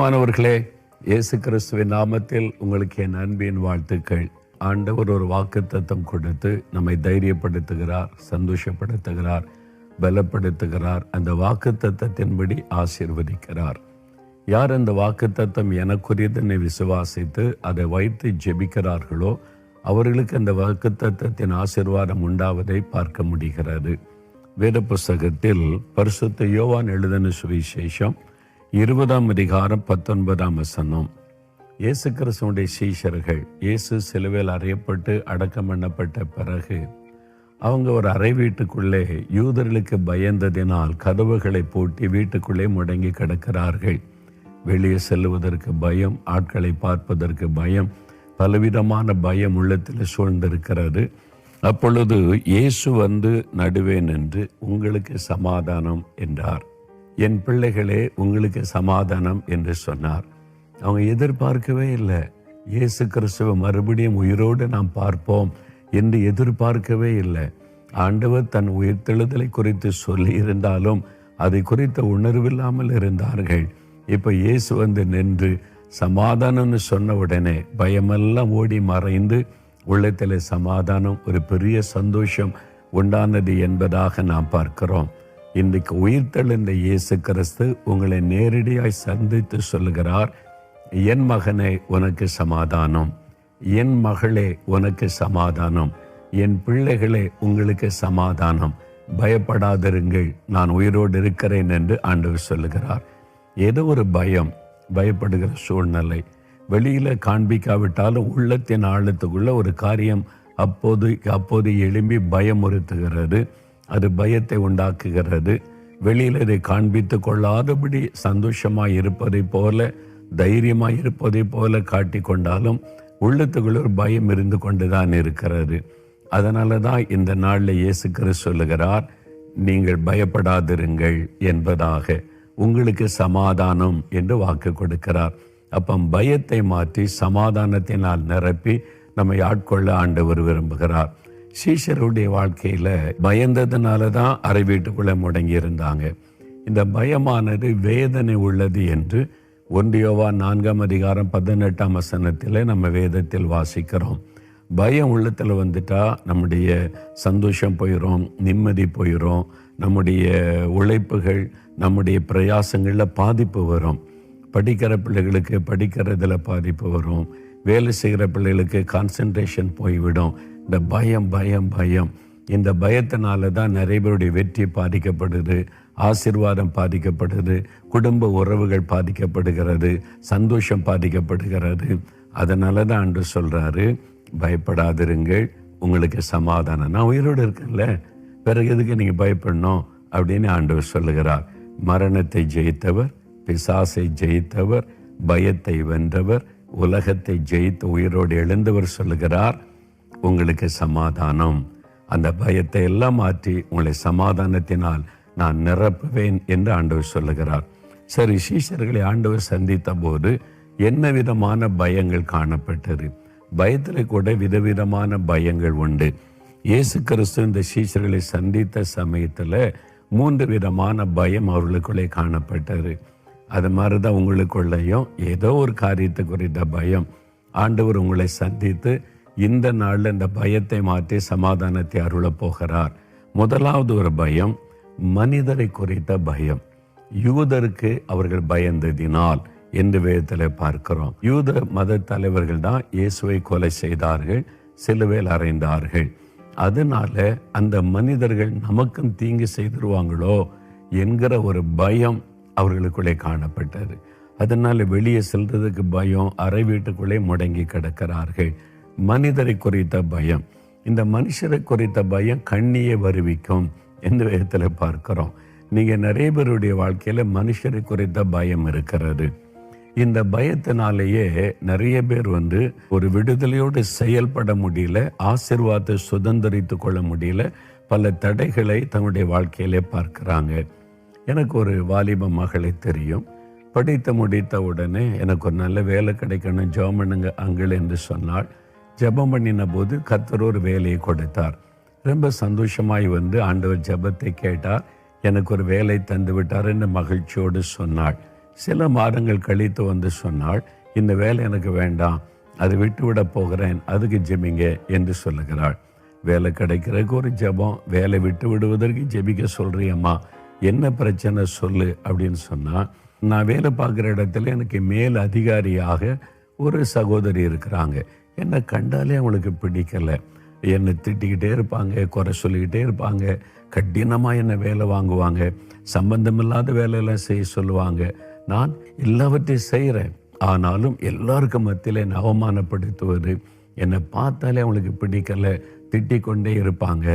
பிரியமானவர்களே, இயேசு கிறிஸ்துவின் நாமத்தில் உங்களுக்கு என் அன்பின் வாழ்த்துக்கள். ஆண்டவர் ஒரு வாக்குத்தத்தம் கொடுத்து நம்மை தைரியப்படுத்துகிறார், சந்தோஷப்படுத்துகிறார், பலப்படுத்துகிறார். அந்த வாக்குத்தத்தத்தின்படி ஆசீர்வதிக்கிறார். யார் அந்த வாக்குத்தத்தம் எனக்குரியதனை விசுவாசித்து அதை வைத்து ஜெபிக்கிறார்களோ அவர்களுக்கு அந்த வாக்குத்தத்தத்தின் ஆசீர்வாதம் உண்டாவதை பார்க்க முடிகிறது. வேத புஸ்தகத்தில் பரிசுத்த யோவான் எழுதின சுவிசேஷம் 20ஆம் அதிகாரம் 19ஆம் வசனம். இயேசு கிறிஸ்துவுடைய சீஷர்கள் இயேசு சிலுவையில் அறையப்பட்டு அடக்கம் பண்ணப்பட்ட பிறகு அவங்க ஒரு அறை வீட்டுக்குள்ளே யூதர்களுக்கு பயந்ததினால் கதவுகளை பூட்டி வீட்டுக்குள்ளே முடங்கி கிடக்கிறார்கள். வெளியே செல்லுவதற்கு பயம், ஆட்களை பார்ப்பதற்கு பயம், பலவிதமான பயம் உள்ளத்தில் சூழ்ந்திருக்கிறது. அப்பொழுது இயேசு வந்து நடுவே நின்று உங்களுக்கு சமாதானம் என்றார். என் பிள்ளைகளே, உங்களுக்கு சமாதானம் என்று சொன்னார். அவங்க எதிர்பார்க்கவே இல்லை. இயேசு கிறிஸ்துவை மறுபடியும் உயிரோடு நாம் பார்ப்போம் என்று எதிர்பார்க்கவே இல்லை. ஆண்டவர் தன் உயிர்த்தெழுதலை குறித்து சொல்லி இருந்தாலும் அதை குறித்த உணர்வில்லாமல் இருந்தார்கள். இப்போ இயேசு வந்து நின்று சமாதானம்னு சொன்ன உடனே பயமெல்லாம் ஓடி மறைந்து உள்ளத்தில் சமாதானம், ஒரு பெரிய சந்தோஷம் உண்டானது என்பதாக நாம் பார்க்கிறோம். இன்றைக்கு உயிர்த்தெழுந்த இயேசு கிறிஸ்து உங்களை நேரடியாய் சந்தித்து சொல்லுகிறார், என் மகனே உனக்கு சமாதானம், என் மகளே உனக்கு சமாதானம், என் பிள்ளைகளே உங்களுக்கு சமாதானம், பயப்படாதிருங்கள், நான் உயிரோடு இருக்கிறேன் என்று ஆண்டவர் சொல்லுகிறார். ஏதோ ஒரு பயம், பயப்படுகிற சூழ்நிலை வெளியில காண்பிக்காவிட்டாலும் உள்ளத்தின் ஆழத்துக்குள்ள ஒரு காரியம் அப்போது எழும்பி பயமுறுத்துகிறது. அது பயத்தை உண்டாக்குகிறது. வெளியில் இதை காண்பித்து கொள்ளாதபடி சந்தோஷமாய் இருப்பதை போல, தைரியமாய் இருப்பதை போல காட்டி கொண்டாலும் உள்ளத்துக்குள்ள ஒரு பயம் இருந்து கொண்டுதான் இருக்கிறது. அதனால தான் இந்த நாளில் இயேசு கிறிஸ்து சொல்லுகிறார், நீங்கள் பயப்படாதிருங்கள் என்பதாக, உங்களுக்கு சமாதானம் என்று வாக்கு கொடுக்கிறார். அப்போ பயத்தை மாற்றி சமாதானத்தினால் நிரப்பி நம்மை ஆட்கொள்ள ஆண்டவர் விரும்புகிறார். சீஷருடைய வாழ்க்கையில பயந்ததுனால தான் அறை வீட்டுக்குள்ள முடங்கி இருந்தாங்க. இந்த பயமானது வேதனை உள்ளது என்று 1 யோவான் 4ஆம் அதிகாரம் 18ஆம் வசனத்தில் நம்ம வேதத்தில் வாசிக்கிறோம். பயம் உள்ளத்தில் வந்துட்டா நம்முடைய சந்தோஷம் போயிடும், நிம்மதி போயிடும், நம்முடைய உழைப்புகள், நம்முடைய பிரயாசங்களில் பாதிப்பு வரும். படிக்கிற பிள்ளைகளுக்கு படிக்கிறதுல பாதிப்பு வரும், வேலை செய்கிற பிள்ளைகளுக்கு கான்சன்ட்ரேஷன் போய்விடும். இந்த பயம் பயம் பயம், இந்த பயத்தினால தான் நிறைய பேருடைய வெற்றி பாதிக்கப்படுது, ஆசீர்வாதம் பாதிக்கப்படுது, குடும்ப உறவுகள் பாதிக்கப்படுகிறது, சந்தோஷம் பாதிக்கப்படுகிறது. அதனால தான் ஆண்டு சொல்கிறாரு, பயப்படாதிருங்கள், உங்களுக்கு சமாதானம், நான் உயிரோடு இருக்கேன்ல, பிறகு எதுக்கு நீங்கள் பயப்படணும் அப்படின்னு ஆண்டவர் சொல்லுகிறார். மரணத்தை ஜெயித்தவர், பிசாசை ஜெயித்தவர், பயத்தை வென்றவர், உலகத்தை ஜெயித்து உயிரோடு எழுந்தவர் சொல்லுகிறார், உங்களுக்கு சமாதானம். அந்த பயத்தை எல்லாம் மாற்றி உங்களை சமாதானத்தினால் நான் நிரப்புவேன் என்று ஆண்டவர் சொல்லுகிறார். சரி, சீஷர்களை ஆண்டவர் சந்தித்த போது என்ன விதமான பயங்கள் காணப்பட்டது? பயத்தில் கூட விதவிதமான பயங்கள் உண்டு. இயேசு கிறிஸ்து இந்த சீஷர்களை சந்தித்த சமயத்தில் 3 விதமான பயம் அவர்களுக்குள்ளே காணப்பட்டது. அது மாதிரி தான் உங்களுக்குள்ளேயும் ஏதோ ஒரு காரியத்தை குறித்த பயம். ஆண்டவர் உங்களை சந்தித்து இந்த நாளில் இந்த பயத்தை மாற்றி சமாதானத்தை அருளப் போகிறார். முதலாவது ஒரு பயம், மனிதரை குறித்த பயம். யூதருக்கு அவர்கள் பயந்ததினால் என்று வேதத்தில் பார்க்கிறோம். யூத மத தலைவர்கள் தான் இயேசுவை கொலை செய்தார்கள், சிலுவையில் அறைந்தார்கள். அதனால அந்த மனிதர்கள் நமக்கும் தீங்கு செய்திருவாங்களோ என்கிற ஒரு பயம் அவர்களுக்குள்ளே காணப்பட்டது. அதனால வெளியே செல்றதுக்கு பயம், அறை வீட்டுக்குள்ளே முடங்கி கிடக்கிறார்கள். மனிதரை குறித்த பயம். இந்த மனுஷரை குறித்த பயம் கண்ணியை வருவிக்கும் என்று விதத்தில் பார்க்கிறோம். நீங்கள் நிறைய பேருடைய வாழ்க்கையில் மனுஷரை குறித்த பயம் இருக்கிறது. இந்த பயத்தினாலேயே நிறைய பேர் ஒரு விடுதலையோடு செயல்பட முடியல, ஆசீர்வாதத்தை சுதந்திரித்து கொள்ள முடியல, பல தடைகளை தன்னுடைய வாழ்க்கையிலே பார்க்கிறாங்க. எனக்கு ஒரு வாலிப மகளை தெரியும். படித்து முடித்த உடனே எனக்கு ஒரு நல்ல வேலை கிடைக்கணும், ஜெபம் பண்ணுங்க அங்கிள் என்று சொன்னாள். ஜெபம் பண்ணின போது கர்த்தர் ஒரு வேலையை கொடுத்தார். ரொம்ப சந்தோஷமாய் ஆண்டவர் ஜெபத்தை கேட்டார். எனக்கு ஒரு வேலை தந்து விட்டார் என்று மகிழ்ச்சியோடு சொன்னாள். சில மாதங்கள் கழித்து வந்து சொன்னாள், இந்த வேலை எனக்கு வேண்டாம், அதை விட்டு விட போகிறேன், அதுக்கு ஜெபிங்க என்று சொல்லுகிறாள். வேலை கிடைக்கிறதுக்கு ஒரு ஜெபம், வேலை விட்டு விடுவதற்கு ஜெபிக்க சொல்றியம்மா, என்ன பிரச்சனை சொல்லு அப்படின்னு சொன்னால், நான் வேலை பார்க்குற இடத்துல எனக்கு மேல் அதிகாரியாக ஒரு சகோதரி இருக்கிறாங்க. என்னை கண்டாலே அவங்களுக்கு பிடிக்கலை. என்னை திட்டிக்கிட்டே இருப்பாங்க, குறை சொல்லிக்கிட்டே இருப்பாங்க, கடினமாக என்னை வேலை வாங்குவாங்க, சம்பந்தமில்லாத வேலையெல்லாம் செய்ய சொல்லுவாங்க. நான் எல்லாவற்றையும் செய்கிறேன், ஆனாலும் எல்லாருக்கும் மத்தியில் என்னை அவமானப்படுத்துவது, என்னை பார்த்தாலே அவங்களுக்கு பிடிக்கலை, திட்டிக் கொண்டே இருப்பாங்க.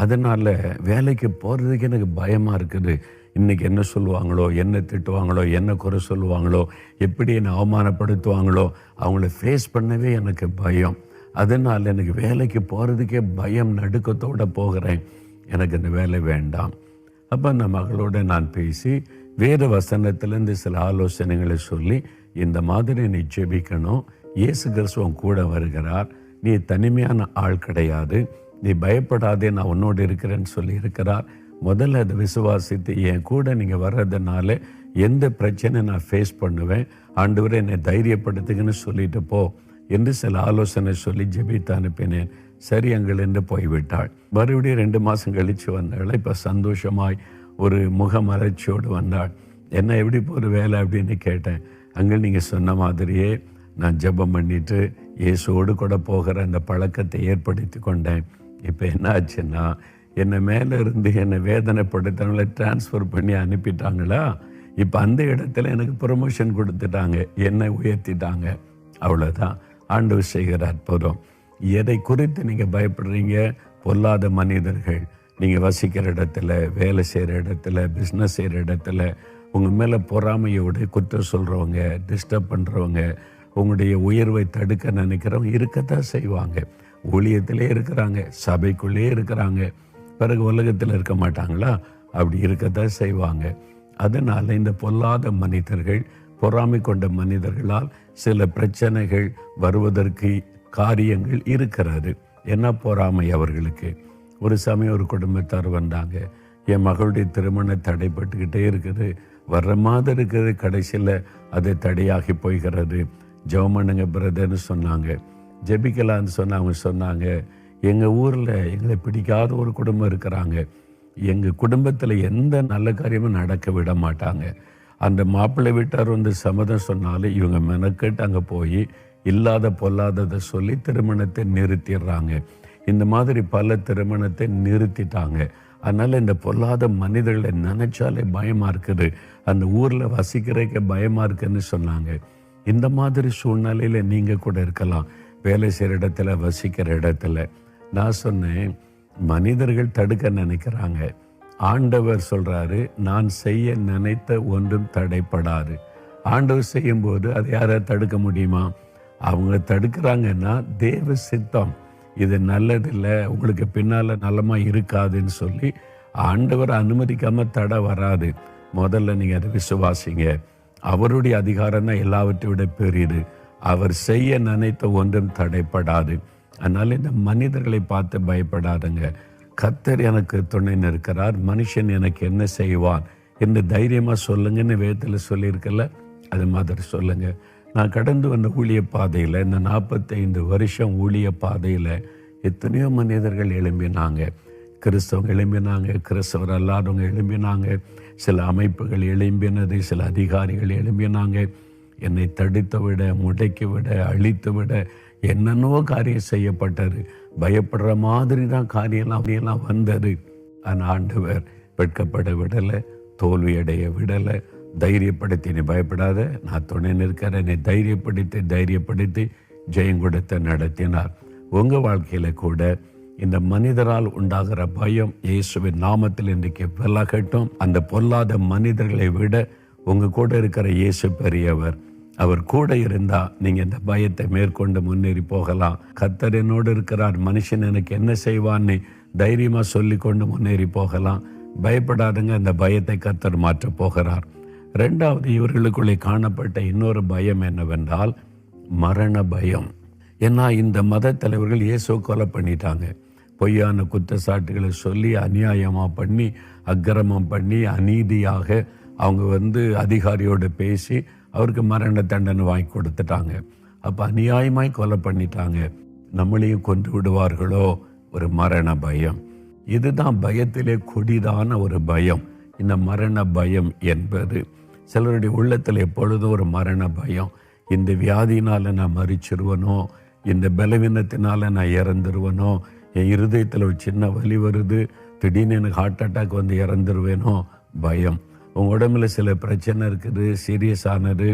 அதனால் வேலைக்கு போகிறதுக்கு எனக்கு பயமாக இருக்குது. இன்றைக்கி என்ன சொல்லுவாங்களோ, என்ன திட்டுவாங்களோ, என்ன குறை சொல்லுவாங்களோ, எப்படி என்னை அவமானப்படுத்துவாங்களோ, அவங்கள ஃபேஸ் பண்ணவே எனக்கு பயம். அதனால் எனக்கு வேலைக்கு போகிறதுக்கே பயம், நடுக்கத்தோடு போகிறேன், எனக்கு இந்த வேலை வேண்டாம். அப்போ அந்த மகளோடு நான் பேசி வேறு வசனத்திலேருந்து சில ஆலோசனைகளை சொல்லி, இந்த மாதிரி நீ ஜெபிக்கணும், இயேசு கிறிஸ்துவன் கூட வருகிறார், நீ தனிமையான ஆள் கிடையாது, நீ பயப்படாதே, நான் உன்னோடு இருக்கிறேன்னு சொல்லி இருக்கிறார். முதல்ல அதை விசுவாசித்து என் கூட நீங்கள் வர்றதுனால எந்த பிரச்சனை நான் ஃபேஸ் பண்ணுவேன், ஆண்டவரே என்னை தைரியப்படுத்துங்கன்னு சொல்லிட்டு போ என்று சில ஆலோசனை சொல்லி ஜெபித்து அனுப்பினேன். சரி அங்கிருந்து போய்விட்டாள். மறுபடியும் 2 மாதம் கழித்து வந்தாள். இப்போ சந்தோஷமாய் ஒரு முகமலர்ச்சியோடு வந்தாள். என்ன எப்படி போகிற வேலை அப்படின்னு கேட்டேன். அங்கே நீங்கள் சொன்ன மாதிரியே நான் ஜெபம் பண்ணிட்டு இயேசுவோடு கூட போகிற அந்த பழக்கத்தை ஏற்படுத்தி கொண்டேன். இப்போ என்ன ஆச்சுன்னா, என்னை மேலே இருந்து என்னை வேதனைப்படுத்தவங்கள டிரான்ஸ்ஃபர் பண்ணி அனுப்பிட்டாங்களா, இப்போ அந்த இடத்துல எனக்கு ப்ரொமோஷன் கொடுத்துட்டாங்க, என்னை உயர்த்திட்டாங்க. அவ்வளோதான் ஆண்டவர் செய்கிற அற்புதம். எதை குறித்து நீங்கள் பயப்படுறீங்க? பொல்லாத மனிதர்கள், நீங்கள் வசிக்கிற இடத்துல, வேலை செய்கிற இடத்துல, பிஸ்னஸ் செய்கிற இடத்துல உங்கள் மேலே பொறாமையோடு குற்றம் சொல்கிறவங்க, டிஸ்டர்ப் பண்ணுறவங்க, உங்களுடைய உயர்வை தடுக்க நினைக்கிறவங்க இருக்கத்தான் செய்வாங்க. ஊழியத்திலே இருக்கிறாங்க, சபைக்குள்ளே இருக்கிறாங்க, பிறகு உலகத்தில் இருக்க மாட்டாங்களா? அப்படி இருக்கத்தான் செய்வாங்க. அதனால் இந்த பொல்லாத மனிதர்கள், பொறாமை கொண்ட மனிதர்களால் சில பிரச்சனைகள் வருவதற்கு காரியங்கள் இருக்கிறது. என்ன பொறாமை அவர்களுக்கு? ஒரு சமயம் ஒரு குடும்பத்தார் வந்தாங்க, என் மகளுடைய திருமணம் தடைப்பட்டுக்கிட்டே இருக்குது, வர்ற மாதிரி இருக்குது, கடைசியில் அது தடையாகி போய்கிறது, ஜெபம் பண்ணுங்க பிரதர்னு சொன்னாங்க. ஜெபிக்கலான்னு சொன்ன அவங்க சொன்னாங்க, எங்கள் ஊரில் எங்களை பிடிக்காத ஒரு குடும்பம் இருக்கிறாங்க, எங்கள் குடும்பத்தில் எந்த நல்ல காரியமும் நடக்க விட மாட்டாங்க. அந்த மாப்பிள்ளை வீட்டார் வந்து சம்மதம் சொன்னாலும் இவங்க மெனக்கெட்டு அங்கே போய் இல்லாத பொல்லாததை சொல்லி திருமணத்தை நிறுத்திடுறாங்க. இந்த மாதிரி பல திருமணத்தை நிறுத்திட்டாங்க. அதனால் இந்த பொல்லாத மனிதர்களை நினைச்சாலே பயமாக இருக்குது, அந்த ஊரில் வசிக்கிறதுக்கு பயமாக இருக்குன்னு சொன்னாங்க. இந்த மாதிரி சூழ்நிலையில் நீங்கள் கூட இருக்கலாம், வேலை செய்கிற இடத்துல, வசிக்கிற இடத்துல. நான் சொன்னேன், மனிதர்கள் தடுக்க நினைக்கிறாங்க, ஆண்டவர் சொல்கிறாரு, நான் செய்ய நினைத்த ஒன்றும் தடைப்படாது. ஆண்டவர் செய்யும்போது அதை யாரை தடுக்க முடியுமா? அவங்க தடுக்கிறாங்கன்னா தேவ சித்தம், இது நல்லதில்லை, உங்களுக்கு பின்னால் நலமாக இருக்காதுன்னு சொல்லி ஆண்டவர் அனுமதிக்காமல் தடை வராது. முதல்ல நீங்கள் அதை விசுவாசிங்க. அவருடைய அதிகாரம் தான் எல்லாவற்றை விட பெரியது. அவர் செய்ய நினைத்த ஒன்றும் தடைப்படாது. அதனால் இந்த மனிதர்களை பார்த்து பயப்படாதுங்க. கர்த்தர் எனக்கு துணை நிற்கிறார், மனுஷன் எனக்கு என்ன செய்வான் என்று தைரியமாக சொல்லுங்கன்னு வேதத்தில் சொல்லியிருக்கல, அது மாதிரி சொல்லுங்க. நான் கடந்து வந்த ஊழிய பாதையில், இந்த 45 வருஷம் ஊழிய பாதையில் எத்தனையோ மனிதர்கள் எழும்பினாங்க. கிறிஸ்தவங்க எழும்பினாங்க, கிறிஸ்தவர் அல்லாதவங்க எழும்பினாங்க, சில அமைப்புகள் எழும்பினது, சில அதிகாரிகள் எழும்பினாங்க. என்னை தடுத்து விட, முடக்கி விட, அழித்து விட என்னென்னவோ காரியம் செய்யப்பட்டது. பயப்படுற மாதிரி தான் காரியம்லாம் அப்படியெல்லாம் வந்தது. ஆனால் ஆண்டவர் வெட்கப்பட விடலை, தோல்வியடைய விடலை, தைரியப்படுத்தி, நீ பயப்படாத, நான் துணை நிற்கிறேன், என்னை தைரியப்படுத்தி ஜெயம் கொடுத்து நடத்தினார். உங்கள் வாழ்க்கையில் கூட இந்த மனிதரால் உண்டாகிற பயம் இயேசுவின் நாமத்தில் இன்றைக்கு விலகட்டும். அந்த பொல்லாத மனிதர்களை விட உங்கள் கூட இருக்கிற இயேசு பெரியவர். அவர் கூட இருந்தால் நீங்கள் இந்த பயத்தை மேற்கொண்டு முன்னேறி போகலாம். கர்த்தர் என்னோடு இருக்கிறார், மனுஷன் எனக்கு என்ன செய்வான்னு தைரியமாக சொல்லி கொண்டு முன்னேறி போகலாம். பயப்படாதுங்க, அந்த பயத்தை கர்த்தர் மாற்றப் போகிறார். 2வது, இவர்களுக்குள்ளே காணப்பட்ட இன்னொரு பயம் என்னவென்றால் மரண பயம். ஏன்னா இந்த மத தலைவர்கள் இயேசுவை கொலை பண்ணிட்டாங்க. பொய்யான குற்றச்சாட்டுகளை சொல்லி, அநியாயமாக பண்ணி, அக்கிரமம் பண்ணி, அநீதியாக அவங்க அதிகாரியோடு பேசி அவருக்கு மரண தண்டனை வாங்கி கொடுத்துட்டாங்க. அப்போ அநியாயமாய் கொலை பண்ணிட்டாங்க. நம்மளையும் கொன்று விடுவார்களோ, ஒரு மரண பயம். இதுதான் பயத்திலே கொடிதான ஒரு பயம். இந்த மரண பயம் என்பது சிலருடைய உள்ளத்தில் எப்பொழுதும் ஒரு மரண பயம். இந்த வியாதியினால் நான் மரிச்சிருவனோ, இந்த பலவீனத்தினால நான் இறந்துருவனோ, என் இருதயத்தில் ஒரு சின்ன வலி வருது, திடீர்னு எனக்கு ஹார்ட் அட்டாக் வந்து இறந்துருவேனோ, பயம். உங்கள் உடம்புல சில பிரச்சனை இருக்குது, சீரியஸ் ஆனது,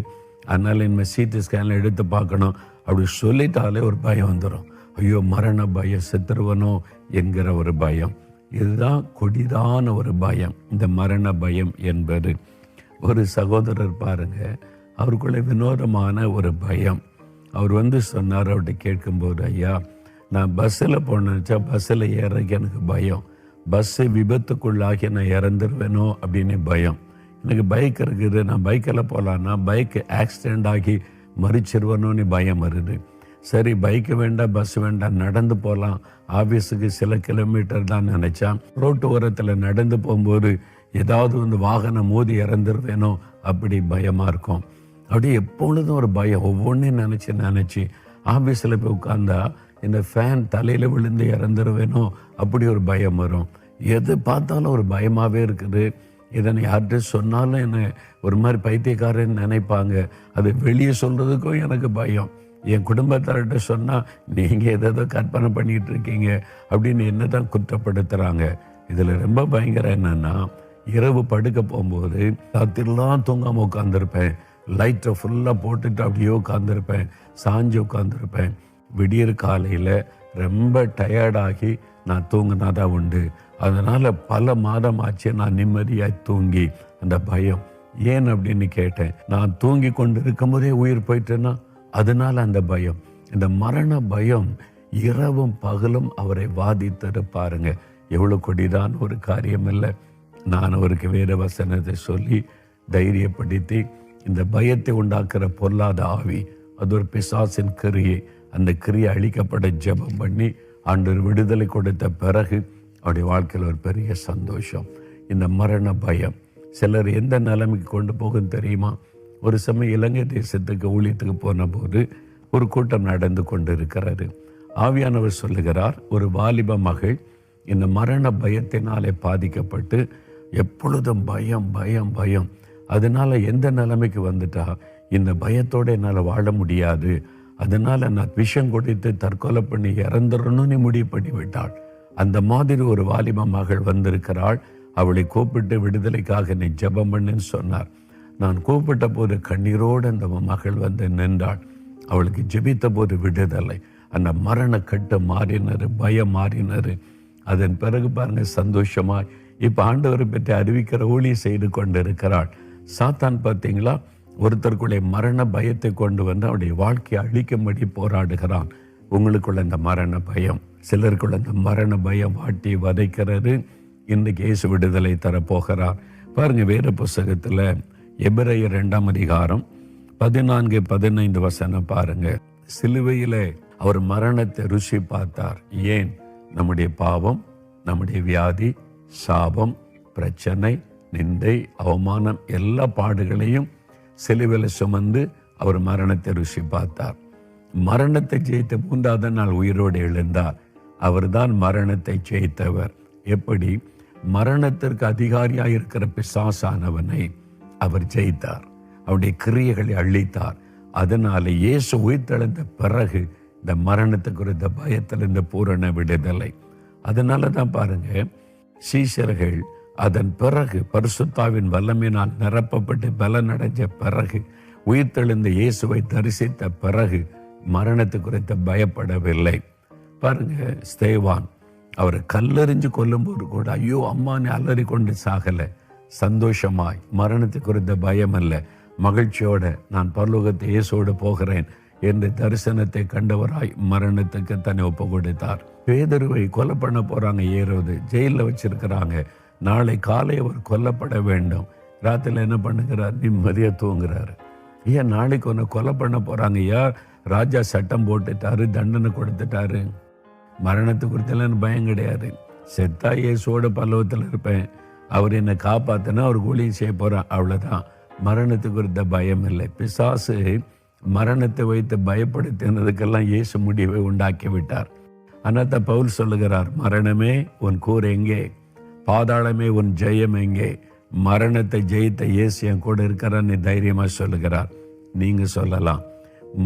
அதனால் இனிமேல் சிடி ஸ்கேனில் எடுத்து பார்க்கணும் அப்படி சொல்லிட்டாலே ஒரு பயம் வந்துடும். ஐயோ மரண பயம், செத்துருவனோ என்கிற ஒரு பயம். இதுதான் கொடிதான ஒரு பயம், இந்த மரண பயம் என்பது. ஒரு சகோதரர் பாருங்க, அவருக்குள்ள வினோதமான ஒரு பயம். அவர் சொன்னார், அவர்கிட்ட கேட்கும்போது, ஐயா நான் பஸ்ஸில் போனேன்ச்சா பஸ்ஸில் ஏறக்கு எனக்கு பயம், பஸ்ஸு விபத்துக்குள்ளாகி நான் இறந்துருவேனோ அப்படின்னு பயம். எனக்கு பைக் இருக்குது, நான் பைக்கில் போகலான்னா பைக் ஆக்சிடெண்ட் ஆகி மறிச்சிருவனோன்னு பயம் வருது. சரி பைக்கு வேண்டாம், பஸ் வேண்டாம், நடந்து போகலாம், ஆஃபீஸுக்கு சில கிலோமீட்டர் தான் நினச்சா ரோட்டு ஓரத்தில் நடந்து போகும்போது ஏதாவது வாகனம் மோதி இறந்துருவேனோ அப்படி பயமாக இருக்கும். அப்படியே எப்பொழுதும் ஒரு பயம். ஒவ்வொன்றையும் நினச்சி ஆஃபீஸில் போய் உட்காந்தா இந்த ஃபேன் தலையில் விழுந்து இறந்துருவேனோ அப்படி ஒரு பயம் வரும். எது பார்த்தாலும் ஒரு பயமாகவே இருக்குது. இதனை யார்கிட்ட சொன்னாலும் என்னை ஒரு மாதிரி பைத்தியக்காரன்னு நினைப்பாங்க. அது வெளியே சொல்கிறதுக்கும் எனக்கு பயம். என் குடும்பத்தார்கிட்ட சொன்னால் நீங்கள் ஏதோ கற்பனை பண்ணிகிட்டு இருக்கீங்க அப்படின்னு என்ன தான் குற்றப்படுத்துகிறாங்க. இதில் ரொம்ப பயங்கரம் என்னென்னா, இரவு படுக்க போகும்போது ராத்திரிலாம் தூங்காமல் உட்காந்துருப்பேன், லைட்டை ஃபுல்லாக போட்டுட்டு அப்படியே உட்காந்துருப்பேன், சாஞ்சு உட்காந்துருப்பேன். விடியற் காலையில் ரொம்ப டயர்டாகி நான் தூங்கினா தான் உண்டு. அதனால் பல மாதம் ஆச்சு நான் நிம்மதியாக தூங்கி. அந்த பயம் ஏன் அப்படின்னு கேட்டேன். நான் தூங்கி கொண்டு இருக்கும்போதே உயிர் போயிட்டேன்னா அதனால் அந்த பயம். இந்த மரண பயம் இரவும் பகலும் அவரை வாதித்தது பாருங்க. எவ்வளோ கொடிதான் ஒரு காரியம் இல்லை. நான் அவருக்கு வேத வசனத்தை சொல்லி தைரியப்படுத்தி, இந்த பயத்தை உண்டாக்குற பொல்லாத ஆவி அது ஒரு பிசாசின் கிரியை, அந்த கிரியை அழிக்கப்பட ஜெபம் பண்ணி ஆண்டவர் விடுதலை கொடுத்த பிறகு அவருடைய வாழ்க்கையில் ஒரு பெரிய சந்தோஷம். இந்த மரண பயம் சிலர் எந்த நிலைமைக்கு கொண்டு போகும் தெரியுமா? ஒரு சமயம் இலங்கை தேசத்துக்கு ஊழியத்துக்கு போன போது ஒரு கூட்டம் நடந்து கொண்டு இருக்கிறாரு. ஆவியானவர் சொல்லுகிறார், ஒரு வாலிப மகள் இந்த மரண பயத்தினாலே பாதிக்கப்பட்டு எப்பொழுதும் பயம் பயம் பயம். அதனால எந்த நிலைமைக்கு வந்துட்டா, இந்த பயத்தோடு என்னால் வாழ முடியாது, அதனால நான் விஷம் குடித்து தற்கொலை பண்ணி இறந்துடணும்னு முடிவு பண்ணி விட்டாள். அந்த மாதிரி ஒரு வாலிப மகள் வந்திருக்கிறாள். அவளை கூப்பிட்டு விடுதலைக்காக நீ ஜெபம் பண்ணுன்னு சொன்னார். நான் கூப்பிட்ட போது கண்ணீரோடு அந்த மகள் வந்து நின்றாள். அவளுக்கு ஜெபித்த போது விடுதலை. அந்த மரண கட்டு மாறினாரு, பயம் மாறினாரு. அதன் பிறகு பாருங்க சந்தோஷமாய் இப்போ ஆண்டவரை பற்றி அறிவிக்கிற ஊழியம் செய்து கொண்டு இருக்கிறாள். சாத்தான் பார்த்தீங்களா, ஒருத்தருக்குள்ளே மரண பயத்தை கொண்டு வந்து அவருடைய வாழ்க்கையை அழிக்கும்படி போராடுகிறான். உங்களுக்குள்ள இந்த மரண பயம், சிலருக்குள்ள இந்த மரண பயம் வாட்டி வதைக்கிறது. இன்றைக்கு இயேசு விடுதலை தரப்போகிறார். பாருங்க, வேத புஸ்தகத்தில் எபிரேயர் 2ஆம் அதிகாரம் 14-15 வசனம் பாருங்க. சிலுவையிலே அவர் மரணத்தை ருசி பார்த்தார். ஏன்? நம்முடைய பாவம், நம்முடைய வியாதி, சாபம், பிரச்சனை, நிந்தை, அவமானம் எல்லா பாடுகளையும் சிலுவையில் சுமந்து அவர் மரணத்தை ருசி பார்த்தார். மரணத்தை ஜெயித்த 3வது நாள் உயிரோடு எழுந்தார். அவர்தான் மரணத்தை ஜெயித்தவர். எப்படி? மரணத்திற்கு அதிகாரியாக இருக்கிற பிசாசானவனை அவர் ஜெயித்தார், அவருடைய கிரியைகளை அழித்தார். அதனால இயேசு உயிர்த்தெழுந்த பிறகு இந்த மரணத்தை குறித்த பயத்திலிருந்து பூரண விடுதலை. அதனால தான் பாருங்க, சீஷர்கள் அதன் பிறகு பரிசுத்தாவின் வல்லமையினால் நிரப்பப்பட்டு பலன் அடைஞ்ச பிறகு, உயிர்த்தெழுந்த இயேசுவை தரிசித்த பிறகு மரணத்தை குறித்து பயப்படவில்லை. பாருங்க, ஸ்தேவான் அவரை கல்லெறிஞ்சு கொல்லும்போது கூட ஐயோ அம்மானே அலறி கொண்டு சாகலை. சந்தோஷமாய், மரணத்தை குறித்த பயம் அல்ல, மகிழ்ச்சியோட நான் பரலோகத்தை இயேசோடு போகிறேன் என்று தரிசனத்தை கண்டவராய் மரணத்துக்கு தன்னை ஒப்பு கொடுத்தார். பேதுருவை கொலை பண்ண போறாங்க, ஏரோது ஜெயிலில் வச்சிருக்கிறாங்க. நாளை காலை அவர் கொல்லப்பட வேண்டும். ராத்திரில என்ன பண்ணுகிறார்? நிம்மதியாக தூங்குறாரு. ஏன்? நாளைக்கு ஒன்று கொலை பண்ண போறாங்க. யார்? ராஜா சட்டம் போட்டுட்டாரு, தண்டனை கொடுத்துட்டாரு. மரணத்தை குறித்தெல்லாம் பயம் கிடையாது. செத்தா இயேசுவோட பல்லவத்தில் இருப்பேன், அவர் என்னை காப்பாற்றினா அவர் ஊழியம் செய்ய போகிறார், அவ்வளோதான். மரணத்துக்கு குறித்த பயம் இல்லை. பிசாசு மரணத்தை வைத்து பயப்படுத்தினதுக்கெல்லாம் இயேசு முடிவை உண்டாக்கி விட்டார். அதனால பவுல் சொல்லுகிறார், மரணமே உன் கூர் எங்கே, பாதாளமே உன் ஜெயம் எங்கே, மரணத்தை ஜெயித்த இயேசு என் கூட இருக்கிறான்னு தைரியமாக சொல்லுகிறார். நீங்கள் சொல்லலாம்,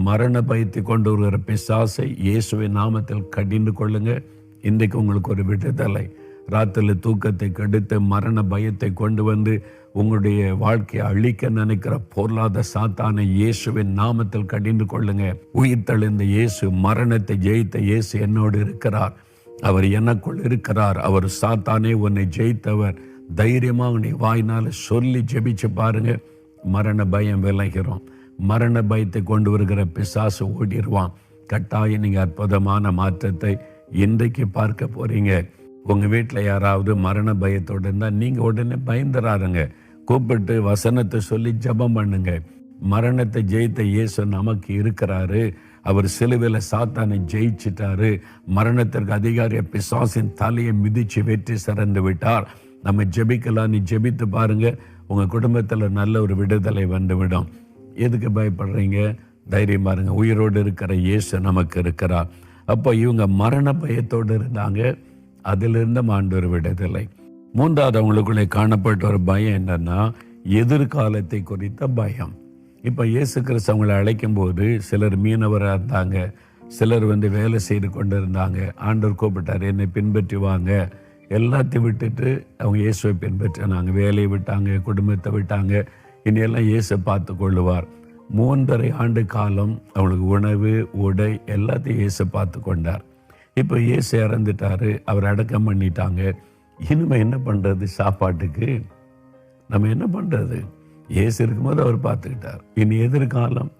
மரண பயத்தை கொண்டு வருகிற பிசாசை இயேசுவின் நாமத்தில் கடிந்து கொள்ளுங்க. இன்றைக்கு உங்களுக்கு ஒரு விடுதலை. ராத்திரில் தூக்கத்தை கெடுத்து மரண பயத்தை கொண்டு வந்து உங்களுடைய வாழ்க்கையை அழிக்க நினைக்கிற பொருளாத சாத்தானை இயேசுவின் நாமத்தில் கடிந்து கொள்ளுங்க. உயிர் தெழுந்த இயேசு, மரணத்தை ஜெயித்த இயேசு என்னோடு இருக்கிறார், அவர் எனக்குள் இருக்கிறார், அவர் சாத்தானே உன்னை ஜெயித்தவர். தைரியமாக நீ வாய்னால சொல்லி ஜெபிச்சு பாருங்க, மரண பயம் விலகிறோம். மரண பயத்தை கொண்டு வருகிற பிசாசு ஓடிடுவான். கட்டாயம் நீங்கள் அற்புதமான மாற்றத்தை இன்றைக்கு பார்க்க போறீங்க. உங்கள் வீட்டில் யாராவது மரண பயத்தோடு இருந்தால் நீங்கள் உடனே பயந்துறாருங்க. கூப்பிட்டு வசனத்தை சொல்லி ஜெபம் பண்ணுங்க. மரணத்தை ஜெயித்த இயேசு நமக்கு இருக்கிறாரு. அவர் சிலுவையில் சாத்தானை ஜெயிச்சிட்டாரு. மரணத்திற்கு அதிகாரிய பிசாசின் தலையை மிதிச்சு வெற்றி சிறந்து விட்டார். நம்ம ஜெபிக்கலாம். நீ ஜெபித்து பாருங்க, உங்கள் குடும்பத்தில் நல்ல ஒரு விடுதலை வந்துவிடும். எதுக்கு பயப்படுறீங்க? தைரியம் பாருங்க, உயிரோடு இருக்கிற இயேசு நமக்கு இருக்கிறார். அப்போ இவங்க மரண பயத்தோடு இருந்தாங்க, அதிலிருந்து ஆண்டவர் விடுதலை. மூன்றாவது அவங்களுக்குள்ளே காணப்பட்ட ஒரு பயம் என்னன்னா, எதிர்காலத்தை குறித்த பயம். இப்போ இயேசு கிறிஸ்து அவங்களை அழைக்கும் போது சிலர் மீனவராக இருந்தாங்க, சிலர் வேலை செய்து கொண்டு இருந்தாங்க. ஆண்டவர் கூப்பிட்டார், என்னை பின்பற்றி வாங்க. எல்லாத்தையும் விட்டுட்டு அவங்க இயேசுவை பின்பற்றினாங்க. வேலையை விட்டாங்க, குடும்பத்தை விட்டாங்க. இனியெல்லாம் இயேசு பார்த்து கொள்ளுவார். 3.5 ஆண்டு காலம் அவங்களுக்கு உணவு, உடை எல்லாத்தையும் இயேசு பார்த்து கொண்டார். இப்போ இயேசு இறந்துட்டாரு, அவர் அடக்கம் பண்ணிட்டாங்க. இனிமே என்ன பண்ணுறது? சாப்பாட்டுக்கு நம்ம என்ன பண்ணுறது? இயேசு இருக்கும்போது அவர் பார்த்துக்கிட்டார். இனி எதிர்காலம்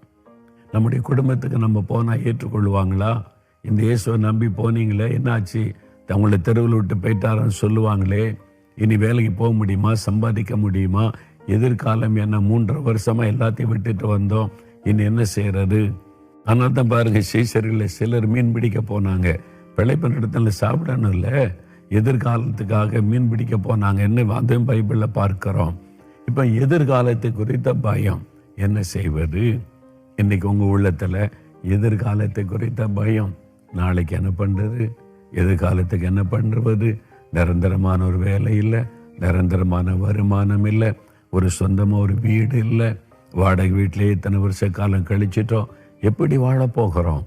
நம்முடைய குடும்பத்துக்கு நம்ம போனால் ஏற்றுக்கொள்வாங்களா? இந்த இயேசுவை நம்பி போனீங்களே, என்னாச்சு? அவங்கள தெருவில் விட்டு போயிட்டாரன்னு சொல்லுவாங்களே. இனி வேலைக்கு போக முடியுமா? சம்பாதிக்க முடியுமா? எதிர்காலம் என்ன? 3.5 வருஷமாக எல்லாத்தையும் விட்டுட்டு வந்தோம், இனி என்ன செய்கிறது? அதனால தான் பாருங்க, சீசர்களில் சிலர் மீன் பிடிக்க போனாங்க. பிழைப்பு இடத்துல சாப்பிடணும் இல்லை, எதிர்காலத்துக்காக மீன் பிடிக்க போனாங்க. என்ன அதையும் பைபிளில் பார்க்கிறோம். இப்போ எதிர்காலத்தை குறித்த பயம். என்ன செய்வது? இன்னைக்கு உங்கள் உள்ளத்தில் எதிர்காலத்தை குறித்த பயம். நாளைக்கு என்ன பண்ணுறது? எதிர்காலத்துக்கு என்ன பண்ணுறது? நிரந்தரமான ஒரு வேலை இல்லை, நிரந்தரமான வருமானம் இல்லை, ஒரு சொந்தமாக ஒரு வீடு இல்லை, வாடகை வீட்டிலே இத்தனை வருஷ காலம் கழிச்சிட்டோம். எப்படி வாழப்போகிறோம்?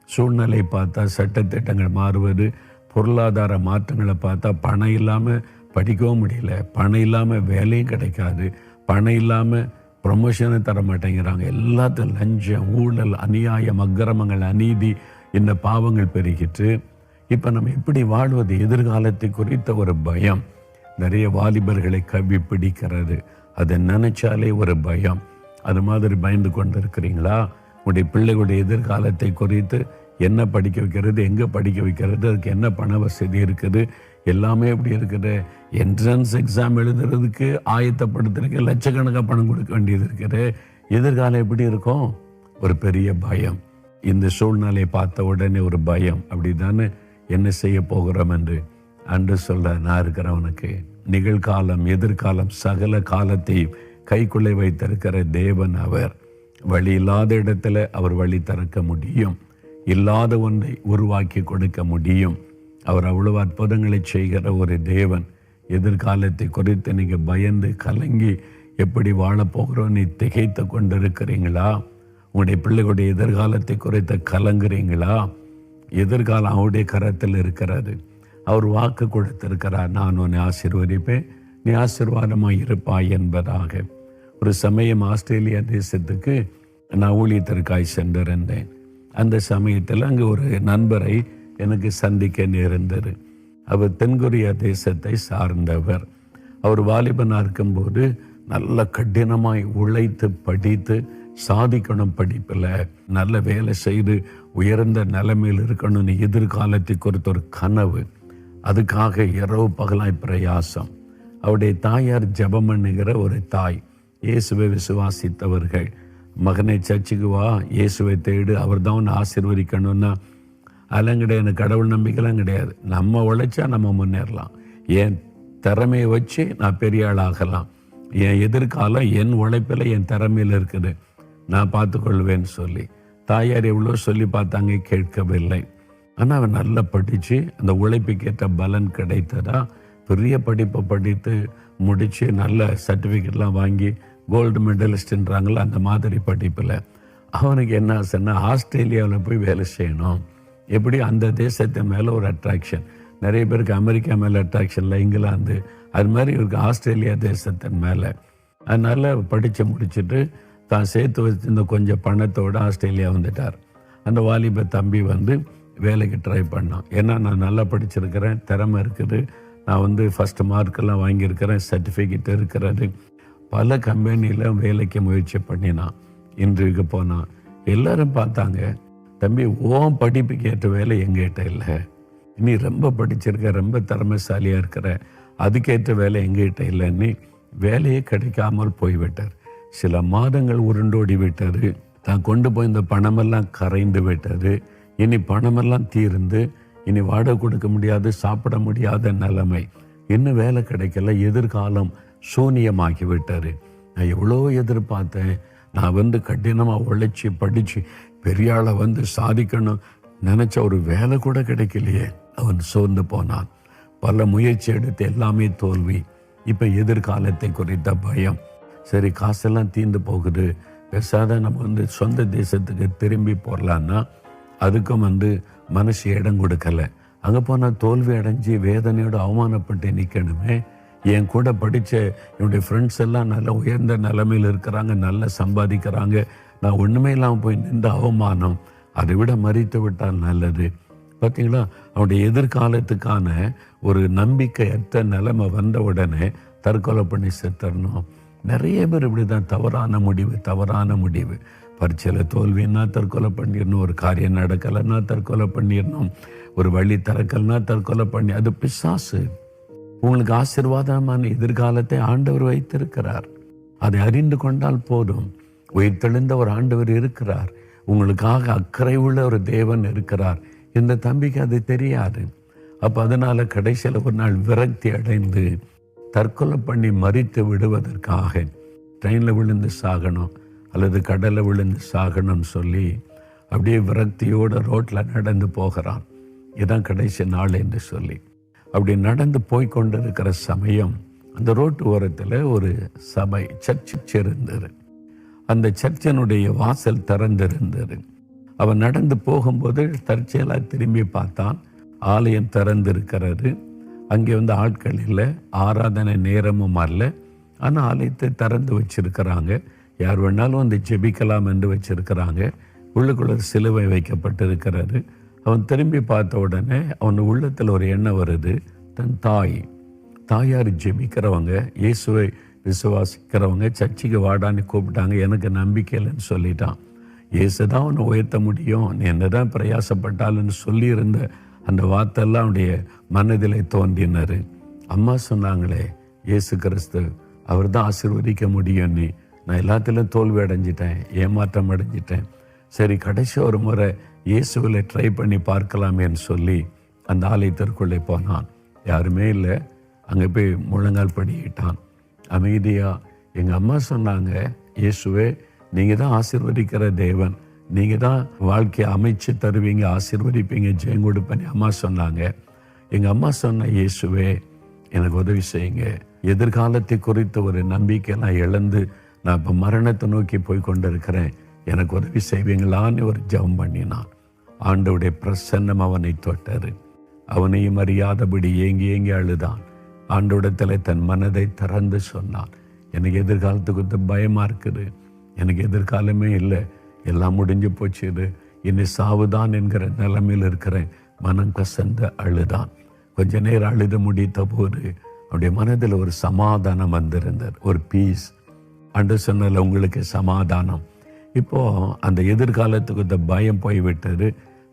சூழ்நிலை பார்த்தா சட்டத்திட்டங்கள் மாறுவது, பொருளாதார மாற்றங்களை பார்த்தா பணம் இல்லாமல் படிக்கவும் முடியல, பணம் இல்லாமல் வேலையும் கிடைக்காது, பணம் இல்லாமல் ப்ரொமோஷனை தர மாட்டேங்கிறாங்க. எல்லாத்தையும் லஞ்சம், ஊழல், அநியாயம், அக்கிரமங்கள், அநீதி, இந்த பாவங்கள் பெருகிட்டு இப்போ நம்ம எப்படி வாழ்வது? எதிர்காலத்தை குறித்த ஒரு பயம் நிறைய வாலிபர்களை கவ்வி பிடிக்கிறது. அதை நினைச்சாலே ஒரு பயம். அது மாதிரி பயந்து கொண்டு இருக்கிறீங்களா? உங்களுடைய பிள்ளைகளுடைய எதிர்காலத்தை குறித்து என்ன படிக்க வைக்கிறது, எங்கே படிக்க வைக்கிறது, அதுக்கு என்ன பண வசதி இருக்குது, எல்லாமே எப்படி இருக்குது? என்ட்ரன்ஸ் எக்ஸாம் எழுதுறதுக்கு ஆயத்தப்படுத்துறதுக்கு லட்சக்கணக்காக பணம் கொடுக்க வேண்டியது இருக்குது. எதிர்காலம் எப்படி இருக்கும்? ஒரு பெரிய பயம். இந்த சூழ்நிலையை பார்த்த உடனே ஒரு பயம். அப்படி தானே என்ன செய்ய போகிறோம் என்று அன்று சொல்ல, நான் இருக்கிறவனுக்கு நிகழ்காலம், எதிர்காலம், சகல காலத்தையும் கைக்குள்ளே வைத்திருக்கிற தேவன் அவர். வழி இல்லாத இடத்துல அவர் வழி திறக்க முடியும், இல்லாத ஒன்றை உருவாக்கி கொடுக்க முடியும். அவர் அவ்வளவு அற்புதங்களை செய்கிற ஒரு தேவன். எதிர்காலத்தை குறித்து நீங்கள் பயந்து கலங்கி எப்படி வாழப்போகிறோம் நீ திகைத்து கொண்டு இருக்கிறீங்களா? உங்களுடைய பிள்ளைகளுடைய எதிர்காலத்தை குறித்து கலங்குறீங்களா? எதிர்காலம் அவருடைய கரத்தில் இருக்கிறது. அவர் வாக்கு கொடுத்திருக்கிறார், நான் உன்னை ஆசீர்வதிப்பேன், நீ ஆசீர்வாதமாக இருப்பாய் என்பதாக. ஒரு சமயம் ஆஸ்திரேலியா தேசத்துக்கு நான் ஊழியத்திற்காய் சென்றிருந்தேன். அந்த சமயத்தில் அங்கே ஒரு நண்பரை எனக்கு சந்திக்க நேர்ந்தது. அவர் தென்கொரியா தேசத்தை சார்ந்தவர். அவர் வாலிபனாக இருக்கும்போது நல்ல கடினமாய் உழைத்து படித்து சாதிக்கணும், படிப்பில் நல்ல வேலை செய்து உயர்ந்த நிலைமையில் இருக்கணும்னு எதிர்காலத்தை குறித்த ஒரு கனவு. அதுக்காக இரவு பகலாய் பிரயாசம். அவருடைய தாயார் ஜெபம் பண்ணுகிற ஒரு தாய், இயேசுவை விசுவாசித்தவர்கள். மகனை சர்ச்சுக்கு வா, இயேசுவை தேடு, அவர் தான் உன்னை ஆசீர்வதிக்கணும்னா அதெல்லாம் கிடையாது. எனக்கு கடவுள் நம்பிக்கைலாம் கிடையாது. நம்ம உழைச்சா நம்ம முன்னேறலாம். ஏன் திறமையை வச்சு நான் பெரிய ஆள் ஆகலாம், என் எதிர்காலம் என் உழைப்பில் என் திறமையில் இருக்குது, நான் பார்த்துக்கொள்வேன்னு சொல்லி தாயார் எவ்வளோ சொல்லி பார்த்தாங்க, கேட்கவில்லை. ஆனால் அவன் நல்லா படித்து அந்த உழைப்புக்கேற்ற பலன் கிடைத்ததா, பெரிய படிப்பை படித்து முடித்து நல்ல சர்டிஃபிகேட்லாம் வாங்கி கோல்டு மெடலிஸ்ட்ன்றாங்கள அந்த மாதிரி படிப்பில் அவனுக்கு என்ன ஆசைன்னா ஆஸ்திரேலியாவில் போய் வேலை செய்யணும். எப்படி அந்த தேசத்தின் மேலே ஒரு அட்ராக்ஷன், நிறைய பேருக்கு அமெரிக்கா மேலே அட்ராக்ஷன் இல்லை, இங்கிலாந்து, அது மாதிரி இவருக்கு ஆஸ்திரேலியா தேசத்தின் மேலே. அதனால் படித்து முடிச்சுட்டு தான் சேர்த்து வச்சிருந்த கொஞ்சம் பணத்தோடு ஆஸ்திரேலியா வந்துட்டார். அந்த வாலிப தம்பி வேலைக்கு ட்ரை பண்ணான். ஏன்னா நான் நல்லா படிச்சிருக்கிறேன், திறமை இருக்குது, நான் ஃபஸ்ட்டு மார்க்கெல்லாம் வாங்கியிருக்கிறேன், சர்டிஃபிகேட் இருக்கிறது. பல கம்பெனியில் வேலைக்கு முயற்சி பண்ணினான், இன்டர்வியூக்கு போனான். எல்லோரும் பார்த்தாங்க, தம்பி ஓம் படிப்புக்கு ஏற்ற வேலை எங்கிட்ட இல்லை, நீ ரொம்ப படிச்சிருக்க, ரொம்ப திறமைசாலியாக இருக்கிற, அதுக்கேற்ற வேலை எங்கிட்ட இல்லைன்னு வேலையே கிடைக்காமல் போய்விட்டார். சில மாதங்கள் உருண்டோடி விட்டார். தான் கொண்டு போய் இந்த பணமெல்லாம் கரைந்து விட்டார். இனி பணமெல்லாம் தீர்ந்து இனி வாடகை கொடுக்க முடியாது, சாப்பிட முடியாத நிலைமை, இன்னும் வேலை கிடைக்கல, எதிர்காலம் சூனியமாக்கி விட்டார். நான் எவ்வளோ எதிர்பார்த்தேன், நான் கடினமாக உழைச்சி படித்து பெரிய ஆளை சாதிக்கணும் நினச்ச ஒரு வேலை கூட கிடைக்கலையே. அவன் சோர்ந்து போனான். பல முயற்சி எடுத்து எல்லாமே தோல்வி. இப்போ எதிர்காலத்தை குறித்த பயம். சரி, காசெல்லாம் தீர்ந்து போகுது, பெருசாக நம்ம சொந்த தேசத்துக்கு திரும்பி போடலான்னா அதுக்கும் மனசு இடம் கொடுக்கலை. அங்கே போனால் தோல்வி அடைஞ்சி வேதனையோடு அவமானப்பட்டு நிற்கணுமே. என் கூட படித்த என்னுடைய ஃப்ரெண்ட்ஸ் எல்லாம் நல்ல உயர்ந்த நிலைமையில் இருக்கிறாங்க, நல்லா சம்பாதிக்கிறாங்க, நான் ஒன்றுமே இல்லாமல் போய் நின்ற அவமானம், அதை விட மறித்து விட்டால் நல்லது. பார்த்தீங்களா, அவனுடைய எதிர்காலத்துக்கான ஒரு நம்பிக்கையற்ற நிலைமை வந்த உடனே தற்கொலை பண்ணி செத்துடணும். நிறைய பேர் இப்படி தான், தவறான முடிவு. பரீட்சையில் தோல்வின்னா தற்கொலை பண்ணிடணும், ஒரு காரியம் நடக்கலைன்னா தற்கொலை பண்ணிடணும், ஒரு வழி திறக்கலைன்னா தற்கொலை பண்ணி, அது பிசாசு. உங்களுக்கு ஆசீர்வாதமான எதிர்காலத்தை ஆண்டவர் வைத்திருக்கிறார், அதை அறிந்து கொண்டால் போதும். உயிர்த்தெழுந்த ஒரு ஆண்டவர் இருக்கிறார், உங்களுக்காக அக்கறை உள்ள ஒரு தேவன் இருக்கிறார். இந்த தம்பிக்கு அது தெரியாது. அப்போ அதனால் கடைசியில் ஒரு நாள் விரக்தி அடைந்து தற்கொலை பண்ணி மறித்து விடுவதற்காக ட்ரெயினில் விழுந்து சாகணும் அல்லது கடலில் விழுந்து சாகணும்னு சொல்லி அப்படியே விரக்தியோடு ரோட்டில் நடந்து போகிறான். இதுதான் கடைசி நாள் என்று சொல்லி அப்படி நடந்து போய்கொண்டிருக்கிற சமயம் அந்த ரோட்டு ஓரத்தில் ஒரு சபை, சர்ச் இருந்தது. அந்த சர்ச்சினுடைய வாசல் திறந்திருந்தது. அவன் நடந்து போகும்போது தற்செயலாக திரும்பி பார்த்தான், ஆலயம் திறந்திருக்கிறது. அங்கே ஆட்கள் இல்லை, ஆராதனை நேரமும் அல்ல, ஆனால் ஆலயத்தை திறந்து வச்சிருக்கிறாங்க, யார் வேணாலும் ஜெபிக்கலாம் என்று வச்சிருக்கிறாங்க. உள்ளுக்குள்ள சிலுவை வைக்கப்பட்டிருக்கிறது. அவன் திரும்பி பார்த்த உடனே அவன் உள்ளத்தில் ஒரு எண்ணம் வருது, தன் தாயார் ஜெபிக்கிறவங்க, இயேசுவை விசுவாசிக்கிறவங்க சர்ச்சுக்கு வாடான்னு கூப்பிட்டாங்க, எனக்கு நம்பிக்கை இல்லைன்னு சொல்லிட்டான். இயேசு தான் அவனை உயர்த்த முடியும், நீ என்னதான் பிரயாசப்பட்டாலுன்னு சொல்லியிருந்த அந்த வார்த்தையெல்லாம் அவனுடைய மனதிலே தோன்றினார். அம்மா சொன்னாங்களே, இயேசு கிறிஸ்து அவர் தான் ஆசீர்வதிக்க முடியும், நான் எல்லாத்திலும் தோல்வி அடைஞ்சிட்டேன், ஏமாற்றம் அடைஞ்சிட்டேன், சரி கடைசி ஒரு முறை இயேசுவில் ட்ரை பண்ணி பார்க்கலாமேன்னு சொல்லி அந்த ஆலயத்திற்குள்ளே போனான். யாருமே இல்லை. அங்கே போய் முழங்கால் படிக்கிட்டான் அமைதியாக. எங்கள் அம்மா சொன்னாங்க, இயேசுவே நீங்கள் தான் ஆசீர்வதிக்கிற தேவன், நீங்கள் தான் வாழ்க்கையை அமைச்சு தருவீங்க, ஆசீர்வதிப்பீங்க, ஜெயம் கொடுப்பேன்னு அம்மா சொன்னாங்க. எங்கள் அம்மா சொன்ன, இயேசுவே எனக்கு உதவி செய்யுங்க, எதிர்காலத்தை குறித்த ஒரு நம்பிக்கை நான் இழந்து நான் இப்போ மரணத்தை நோக்கி போய் கொண்டு இருக்கிறேன், எனக்கு உதவி செய்வீங்களான்னு ஒரு ஜெபம் பண்ணினான். ஆண்டவருடைய பிரசன்னம் அவனை தொட்டார். அவனையும் அறியாதபடி ஏங்கி ஏங்கி அழுதான். ஆண்டவரிடத்தில் தன் மனதை திறந்து சொன்னான், எனக்கு எதிர்காலத்துக்கு வந்து பயமாக இருக்குது, எனக்கு எதிர்காலமே இல்லை, எல்லாம் முடிஞ்சு போச்சு, இனி சாவுதான் என்கிற நிலைமையில் இருக்கிறேன். மனம் கசந்து அழுதான். கொஞ்ச நேரம் அழுது முடித்த போது அவருடைய மனதில் ஒரு சமாதானம் வந்திருந்தார், ஒரு பீஸ். அன்று சொன்னல உங்களுக்கு சமாதானம். இப்போது அந்த எதிர்காலத்துக்கு இந்த பயம் போய்விட்டது,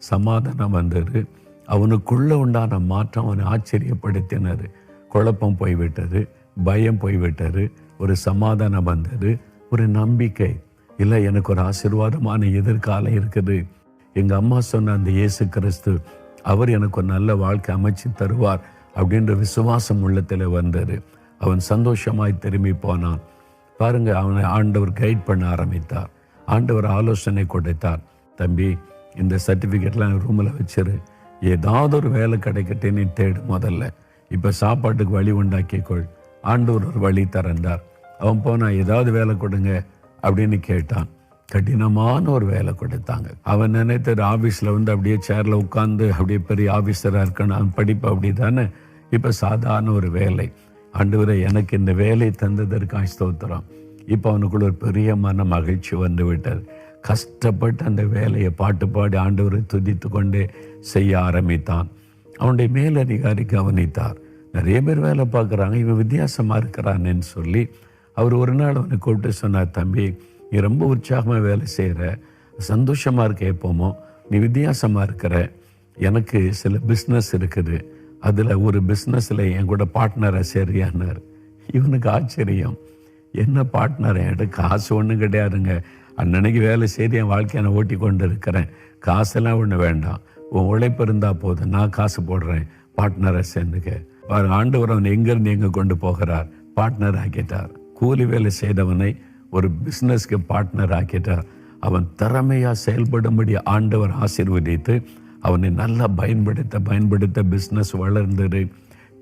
சமாதானம் வந்தது. அவனுக்குள்ளே உண்டான மாற்றம் அவனை ஆச்சரியப்படுத்தினார். குழப்பம் போய்விட்டது, பயம் போய்விட்டது, ஒரு சமாதானம் வந்தது, ஒரு நம்பிக்கை. இல்லை, எனக்கு ஒரு ஆசீர்வாதமான எதிர்காலம் இருக்குது. எங்கள் அம்மா சொன்ன அந்த இயேசு கிறிஸ்து அவர் எனக்கு ஒரு நல்ல வாழ்க்கை அமைச்சு தருவார், அப்படின்ற விசுவாசம் உள்ளத்தில் வந்தது. அவன் சந்தோஷமாய் திரும்பி போனான். பாருங்க, அவனை ஆண்டவர் கைட் பண்ண ஆரம்பித்தார். ஆண்டவர் ஆலோசனை கொடுத்தார். தம்பி, இந்த சர்டிஃபிகேட்லாம் ரூமில் வச்சிரு, ஏதாவது ஒரு வேலை கிடைக்கட்டேன்னு தேடு முதல்ல. இப்போ சாப்பாட்டுக்கு வழி உண்டாக்கிக்கொள். ஆண்டவர் ஒரு வழி திறந்தார். அவன் போனான், ஏதாவது வேலை கொடுங்க அப்படின்னு கேட்டான். கடினமான ஒரு வேலை கொடுத்தாங்க. அவன் நினைத்த ஆஃபீஸில் அப்படியே சேரில் உட்காந்து அப்படியே பெரிய ஆஃபீஸராக இருக்கணும், அவன் படிப்பு அப்படி தானே. இப்போ சாதாரண ஒரு வேலை. ஆண்டவரே, எனக்கு இந்த வேலை தந்ததற்காக ஸ்தோத்திரம். இப்போ அவனுக்குள்ள ஒரு பெரிய மன மகிழ்ச்சி வந்து விட்டது. கஷ்டப்பட்டு அந்த வேலையை பாட்டு பாடி ஆண்டவரை துதித்து கொண்டே செய்ய ஆரம்பித்தான். அவனுடைய மேலதிகாரி கவனித்தார். நிறைய பேர் வேலை பார்க்குறாங்க, இவன் வித்தியாசமாக இருக்கிறான்னு சொல்லி அவர் ஒரு நாள் அவனை கூப்பிட்டு சொன்னார், தம்பி, நீ ரொம்ப உற்சாகமாக வேலை செய்கிற, சந்தோஷமாக இருக்க, எப்போமோ நீ வித்தியாசமாக இருக்கிற. எனக்கு சில பிஸ்னஸ் இருக்குது, அதில் ஒரு பிஸ்னஸில் என் கூட பார்ட்னராக சரியானார். இவனுக்கு ஆச்சரியம், என்ன பார்ட்னர்? என்கிட்ட காசு ஒன்றும் கிடையாதுங்க, அன்னன்னைக்கு வேலை செய்து என் வாழ்க்கையை நான் ஓட்டி கொண்டு இருக்கிறேன், காசெல்லாம் ஒன்று வேண்டாம், உன் உழைப்பு இருந்தால் போதும், நான் காசு போடுறேன், பார்ட்னரை சேர்ந்துக்க. ஆண்டவர் அவன் எங்கேருந்து எங்கே கொண்டு போகிறார், பார்ட்னர் ஆக்கிட்டார். கூலி வேலை செய்தவனை ஒரு பிஸ்னஸ்க்கு பார்ட்னர் ஆக்கிட்டார். அவன் திறமையாக செயல்படும்படி ஆண்டவர் ஆசீர்வதித்து அவனை நல்லா பயன்படுத்த பிஸ்னஸ் வளர்ந்தது,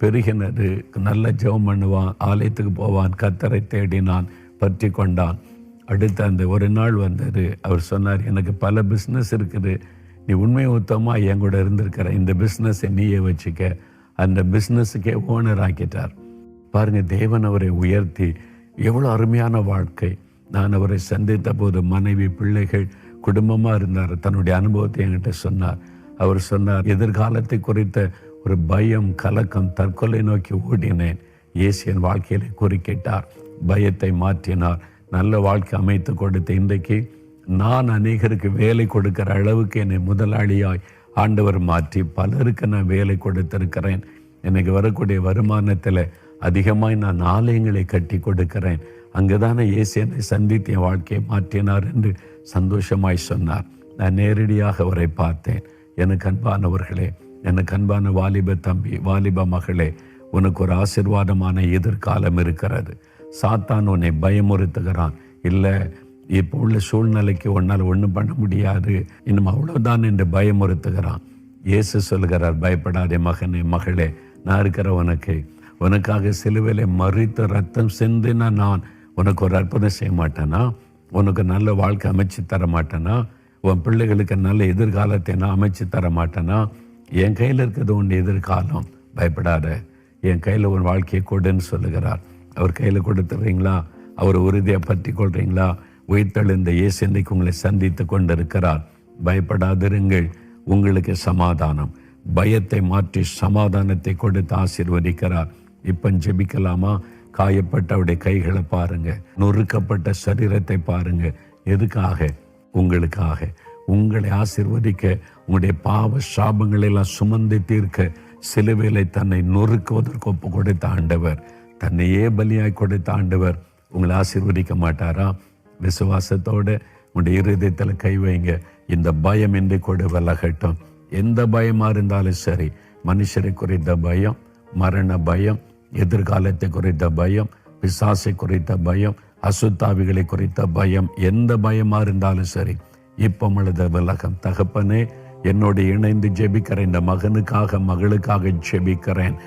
பெருகினது. நல்ல ஜெபம் பண்ணுவான், ஆலயத்துக்கு போவான், கர்த்தரை தேடினான், பற்றி கொண்டான். அடுத்த அந்த ஒரு நாள் வந்தது. அவர் சொன்னார், எனக்கு பல பிஸ்னஸ் இருக்குது, நீ உண்மை உத்தமாக என் கூட இருந்திருக்கிற, இந்த பிஸ்னஸை நீயே வச்சுக்க. அந்த பிஸ்னஸுக்கே ஓனர் ஆக்கிட்டார். பாருங்கள், தேவன் அவரை உயர்த்தி எவ்வளோ அருமையான வாழ்க்கை. நான் அவரை சந்தித்த போது மனைவி, பிள்ளைகள், குடும்பமாக இருந்தார். தன்னுடைய அனுபவத்தை என்கிட்ட சொன்னார். அவர் சொன்னார், எதிர்காலத்தை குறித்த ஒரு பயம், கலக்கம், தற்கொலை நோக்கி ஓடினேன். இயேசு என் வாழ்க்கையிலே குறுக்கிட்டார், பயத்தை மாற்றினார், நல்ல வாழ்க்கை அமைத்து கொடுத்த இன்றைக்கு நான் அநேகருக்கு வேலை கொடுக்கிற அளவுக்கு என்னை முதலாளியாய் ஆண்டவர் மாற்றி பலருக்கு நான் வேலை கொடுத்திருக்கிறேன். எனக்கு வரக்கூடிய வருமானத்தில் அதிகமாய் நான் ஆலயங்களை கட்டி கொடுக்கிறேன். அங்குதானே இயேசு என்னை சந்தித்து என் வாழ்க்கையை மாற்றினார் என்று சந்தோஷமாய் சொன்னார். நான் நேரடியாக அவரை பார்த்தேன். எனக்கு அன்பானவர்களே, எனக்கு அன்பான வாலிப தம்பி, வாலிப மகளே, உனக்கு ஒரு ஆசீர்வாதமான எதிர்காலம் இருக்கிறது. சாத்தான் உன்னை பயமுறுத்துகிறான். இல்லை, இப்போ உள்ள சூழ்நிலைக்கு உன்னால் ஒன்றும் பண்ண முடியாது, இன்னும் அவ்வளோதான் என்று பயமுறுத்துகிறான். இயேசு சொல்கிறார், பயப்படாதே மகனே, மகளே, நான் இருக்கிற உனக்காக சிலுவையிலே மறித்து ரத்தம் சிந்தின நான் உனக்கு ஒரு அற்புதம் செய்ய மாட்டேனா? உனக்கு நல்ல வாழ்க்கை அமைச்சு தர மாட்டேனா? உன் பிள்ளைகளுக்கு நல்ல எதிர்காலத்தை நான் அமைச்சு தர மாட்டேனா? என் கையில் இருக்கிறது உன் எதிர்காலம், பயப்படாத, என் கையில் உன் வாழ்க்கையை கொடுன்னு சொல்லுகிறார். அவர் கையில் கொடுத்துறீங்களா? அவர் உறுதியாக பற்றி கொள்றீங்களா? உயிர்த்தெழுந்த இயேசு இன்றைக்கு உங்களை சந்தித்து கொண்டிருக்கிறார். பயப்படாதிருங்கள், உங்களுக்கு சமாதானம். பயத்தை மாற்றி சமாதானத்தை கொடுத்து ஆசீர்வதிக்கிறார். இப்போ ஜெபிக்கலாமா? காயப்பட்ட அவருடைய கைகளை பாருங்க, நொறுக்கப்பட்ட சரீரத்தை பாருங்க. எதுக்காக? உங்களுக்காக, உங்களை ஆசீர்வதிக்க, உங்களுடைய பாவ சாபங்களை எல்லாம் சுமந்து தீர்க்க சிலுவையிலே தன்னை நொறுக்குவதற்கு ஒப்பு கொடுத்த ஆண்டவர், தன்னையே பலியாய் கொடுத்த ஆண்டவர் உங்களை ஆசீர்வதிக்க மாட்டாரா? விசுவாசத்தோடு உங்களுடைய இருதயத்தில் கை வைங்க. இந்த பயம் என்று கூட விலகட்டும். எந்த பயமாக இருந்தாலும் சரி, மனுஷரை குறித்த பயம், மரண பயம், எதிர்காலத்தை குறித்த பயம், பிசாசை குறித்த பயம், அசுத்தாவிகளை குறித்த பயம், எந்த பயமாக இருந்தாலும் சரி, இப்போ மழுத விலகம். தகப்பனே, என்னோடு இணைந்து ஜெபிக்கிறேன், இந்த மகனுக்காக மகளுக்காக ஜெபிக்கிறேன்.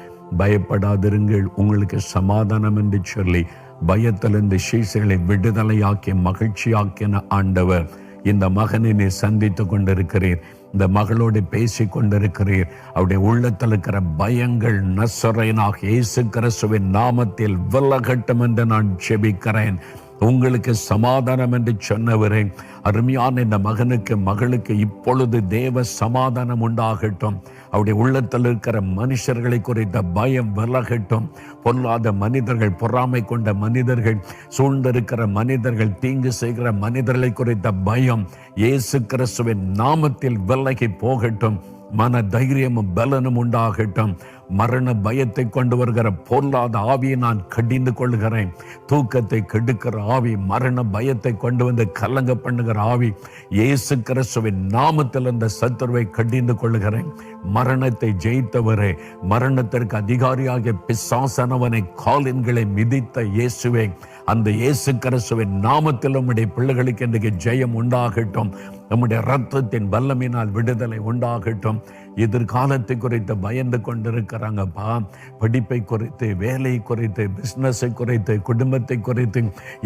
பயப்படாதிருங்கள், உங்களுக்கு சமாதானம் என்று சொல்லி பயத்திலிருந்து சீசைகளை விடுதலையாக்கி மகிழ்ச்சியாக்கின ஆண்டவர், இந்த மகனை நீ சந்தித்து கொண்டிருக்கிறீர், இந்த மகளோடு பேசி கொண்டிருக்கிறீர். அவருடைய உள்ளத்தில் இருக்கிற பயங்கள் நசரேயனாகிய இயேசு கிறிஸ்துவின் நாமத்தில் விலகட்டும் என்று நான் ஜெபிக்கிறேன். உங்களுக்கு சமாதானம் என்று சொன்னவரே, அருமையான இந்த மகனுக்கு மகளுக்கு இப்பொழுது தேவ சமாதானம் உண்டாகட்டும். அவருடைய உள்ளத்தில் இருக்கிற மனுஷர்களை குறித்த பயம் விலகட்டும். பொல்லாத மனிதர்கள், பொறாமை கொண்ட மனிதர்கள், சூழ்ந்திருக்கிற மனிதர்கள், தீங்கு செய்கிற மனிதர்களை குறித்த பயம் இயேசு கிறிஸ்துவின் நாமத்தில் விலகி போகட்டும். மன தைரியமும் பலனும் உண்டாகட்டும். மரண பயத்தை கொண்டு வருகிற பொல்லாத ஆவியை நான் கடிந்து கொள்கிறேன். தூக்கத்தை கெடுக்கிற ஆவி, மரண பயத்தை கொண்டு வந்து கலங்க பண்ணுகிற ஆவி, இயேசு கிறிஸ்துவின் நாமத்தில் அந்த சத்துருவை கடிந்து கொள்கிறேன். மரணத்தை ஜெயித்தவரே, மரணத்திற்கு அதிகாரியாகிய பிசாசானவனை காலின்களை மிதித்த இயேசுவே, அந்த இயேசு கிறிஸ்துவின் நாமத்தில் நம்முடைய பிள்ளைகளுக்கு இன்றைக்கு ஜெயம் உண்டாகட்டும். நம்முடைய ரத்தத்தின் வல்லமையினால் விடுதலை உண்டாகட்டும். எதிர்காலத்தை குறித்து பயந்து கொண்டிருக்கிறாங்கப்பா. படிப்பை குறித்து, வேலை குறித்து, பிசினஸை குறித்து, குடும்பத்தை குறித்து,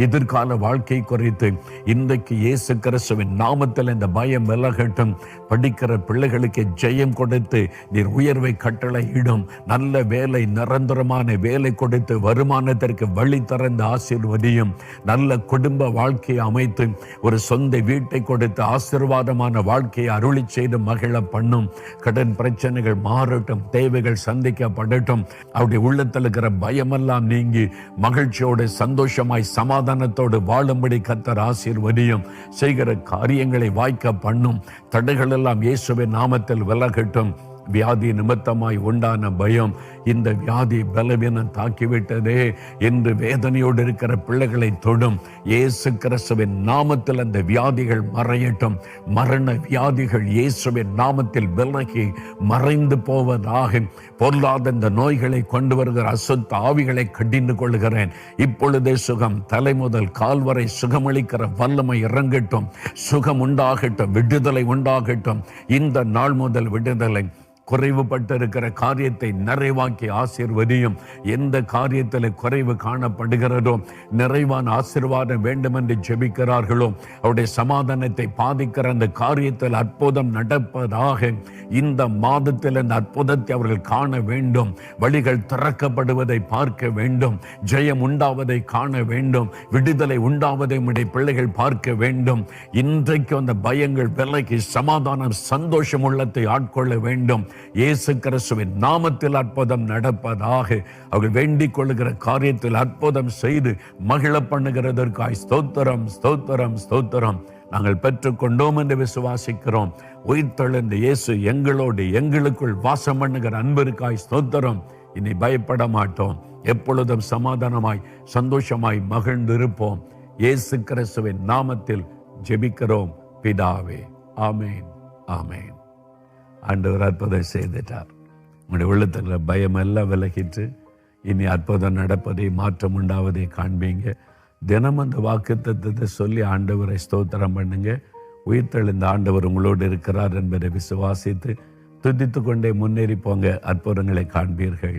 எதிர்கால வாழ்க்கை குறித்து இன்றைக்கு இயேசு கிறிஸ்துவின் நாமத்தில் இந்த பயம் விலகட்டும். படிக்கிற பிள்ளைகளுக்கு ஜெயம் கொடுத்து நீர் உயர்வை கட்டளையிடும். நல்ல வேலை, நிரந்தரமான வேலை கொடுத்து வருமானத்திற்கு வழி திறந்து ஆசீர்வதியும். நல்ல குடும்ப வாழ்க்கையை அமைத்து ஒரு சொந்த வீட்டை கொடுத்து ஆசீர்வாதமான வாழ்க்கையை அருளி செய்து மகிழ பண்ணும். கடன் பிரச்சனைகள் மாறட்டும், தேவைகள் சந்திக்கப்படட்டும். அவருடைய உள்ளத்தில் இருக்கிற பயமெல்லாம் நீங்கி மகிழ்ச்சியோடு, சந்தோஷமாய், சமாதானத்தோடு வாழும்படி கர்த்தர் ஆசீர்வதியும். செய்கிற காரியங்களை வாய்க்க பண்ணும். தடைகள் எல்லாம் இயேசுவின் நாமத்தில் விலகட்டும். வியாதி நிமித்தமாய் உண்டான பயம், இந்த வியாதி பலவீனம் தாக்கிவிட்டதே என்று வேதனையோடு இருக்கிற பிள்ளைகளை தொடும். இயேசு கிறிஸ்துவின் நாமத்தில் அந்த வியாதிகள் மறையட்டும். மரண வியாதிகள் இயேசுவின் நாமத்தில் விலகி மறைந்து போவதாக. பொருளாத இந்த நோய்களை கொண்டு வருகிற அசுத்த ஆவிகளை கடிந்து கொள்கிறேன். இப்பொழுதே சுகம், தலை முதல் கால் வரை சுகமளிக்கிற வல்லமை இறங்கட்டும். சுகம் உண்டாகட்டும், விடுதலை உண்டாகட்டும். இந்த நாள் முதல் விடுதலை. குறைவுபட்டிருக்கிற காரியத்தை நிறைவாக்கி ஆசீர்வதியும். எந்த காரியத்தில் குறைவு காணப்படுகிறதோ, நிறைவான ஆசீர்வாதம் வேண்டும் என்று ஜெபிக்கிறார்களோ, அவருடைய சமாதானத்தை பாதிக்கிற அந்த காரியத்தில் அற்புதம் நடப்பதாக. இந்த மாதத்தில் அந்த அற்புதத்தை அவர்கள் காண வேண்டும். வழிகள் திறக்கப்படுவதை பார்க்க வேண்டும். ஜெயம் உண்டாவதை காண வேண்டும். விடுதலை உண்டாவதை உடைய பிள்ளைகள் பார்க்க வேண்டும். இன்றைக்கு அந்த பயங்கள் விலகி சமாதானம், சந்தோஷம் உள்ளத்தை ஆட்கொள்ள வேண்டும். இயேசு கிறிஸ்துவின் நாமத்தில் அற்புதம் நடப்பதாக. அவர்கள் வேண்டிக் கொள்ளுகிற காரியத்தில் அற்புதம் செய்து மகிழ பண்ணுகிறதற்காய் ஸ்தோத்திரம், ஸ்தோத்திரம், ஸ்தோத்திரம். நாங்கள் பெற்றுக்கொண்டோம் என்று விசுவாசிக்கிறோம். உயிர்த்தெழுந்த இயேசு எங்களோடு, எங்களுக்குள் வாசம் பண்ணுகிற அன்பிற்காய் ஸ்தோத்திரம். இனி பயப்பட மாட்டோம். எப்பொழுதும் சமாதானமாய், சந்தோஷமாய் மகிழ்ந்திருப்போம். இயேசு கிறிஸ்துவின் நாமத்தில் ஜெபிக்கிறோம் பிதாவே. ஆமேன், ஆமேன். ஆண்டவர் அற்புதம் செய்துட்டார். உங்களுடைய உள்ளத்தில் பயம் எல்லாம் விலகிட்டு இனி அற்புதம் நடப்பதை, மாற்றம் உண்டாவதை காண்பீங்க. தினம் அந்த வாக்குத்தத்தத்தை சொல்லி ஆண்டவரை ஸ்தோத்திரம் பண்ணுங்க. உயிர்த்தெழுந்த ஆண்டவர் உங்களோடு இருக்கிறார் என்பதை விசுவாசித்து துதித்து கொண்டே முன்னேறி போங்க. அற்புதங்களை காண்பீர்கள்.